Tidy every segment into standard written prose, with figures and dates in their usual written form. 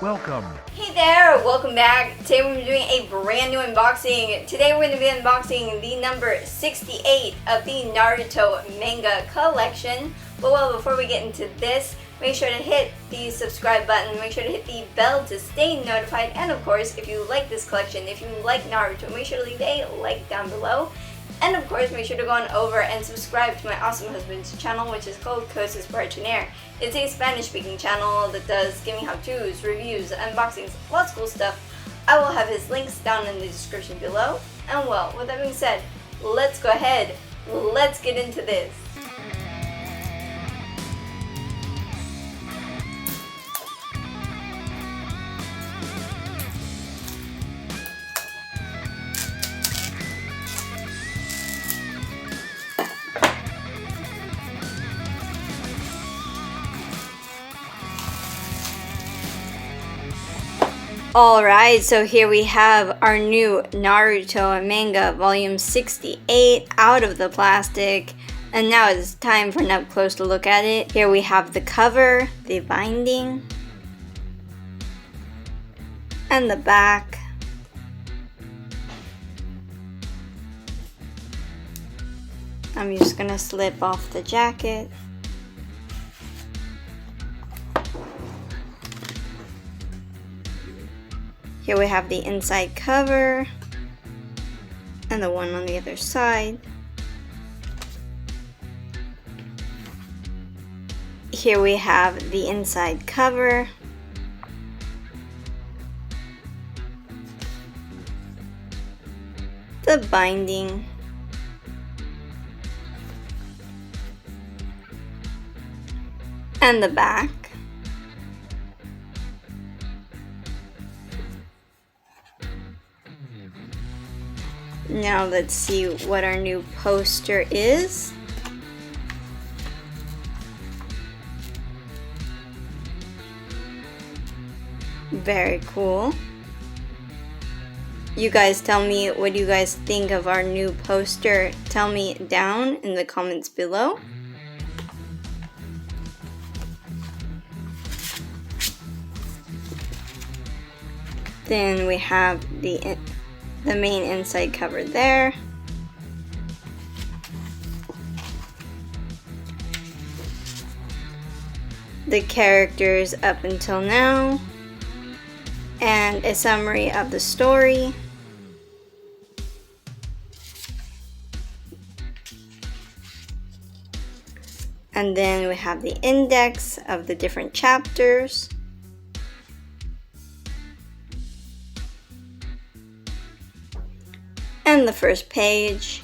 Welcome. Hey there, welcome back. Today we're doing a brand new unboxing. Today we're going to be unboxing the number 68 of the Naruto manga collection. But before we get into this, make sure to hit the subscribe button, make sure to hit the bell to stay notified, and of course, if you like this collection, if you like Naruto, make sure to leave a like down below. And of course, make sure to go on over and subscribe to my awesome husband's channel, which is called Cosas para Tener. It's a Spanish-speaking channel that does gaming how-tos, reviews, unboxings, lots of cool stuff. I will have his links down in the description below. And well, with that being said, let's go ahead. Let's get into this. Alright, so here we have our new Naruto manga volume 68 out of the plastic. And now it's time for an up close look at it. Here we have the cover, the binding, and the back. I'm just gonna slip off the jacket. Here we have the inside cover and the one on the other side. Here we have the inside cover. The binding. And the back. Now let's see what our new poster is. Very cool. You guys tell me what you guys think of our new poster. Tell me down in the comments below. Then we have the main inside cover there. The characters up until now. And a summary of the story. And then we have the index of the different chapters. And the first page.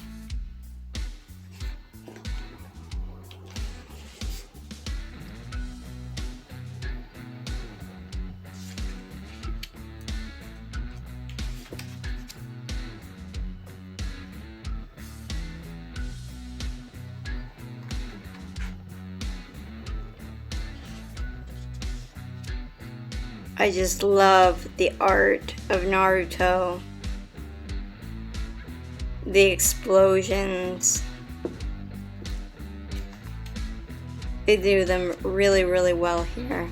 I just love the art of Naruto. The explosions. They do them really, really well here.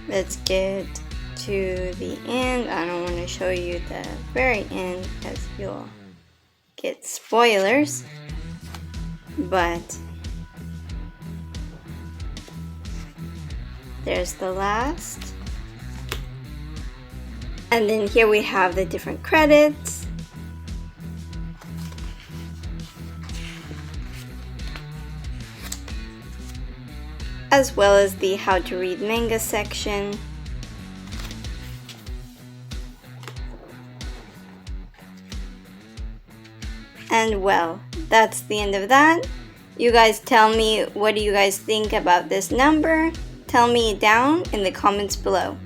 Let's get to the end. I don't want to show you the very end because you'll get spoilers. But there's the last. And then here we have the different credits. As well as the how to read manga section. And well, that's the end of that. You guys tell me, what do you guys think about this number? Tell me down in the comments below.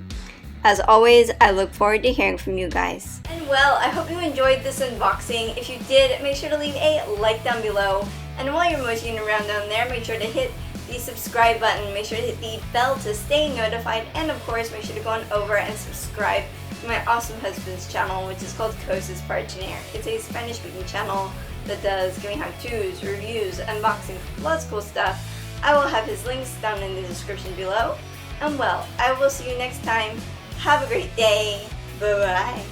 As always, I look forward to hearing from you guys. And well, I hope you enjoyed this unboxing. If you did, make sure to leave a like down below. And while you're motioning around down there, make sure to hit the subscribe button, make sure to hit the bell to stay notified, and of course make sure to go on over and subscribe to my awesome husband's channel, which is called Cosas Partiner. It's a Spanish speaking channel that does gaming how-tos, reviews, unboxing, lots of cool stuff. I will have his links down in the description below. And well, I will see you next time. Have a great day. Bye-bye.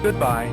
Goodbye.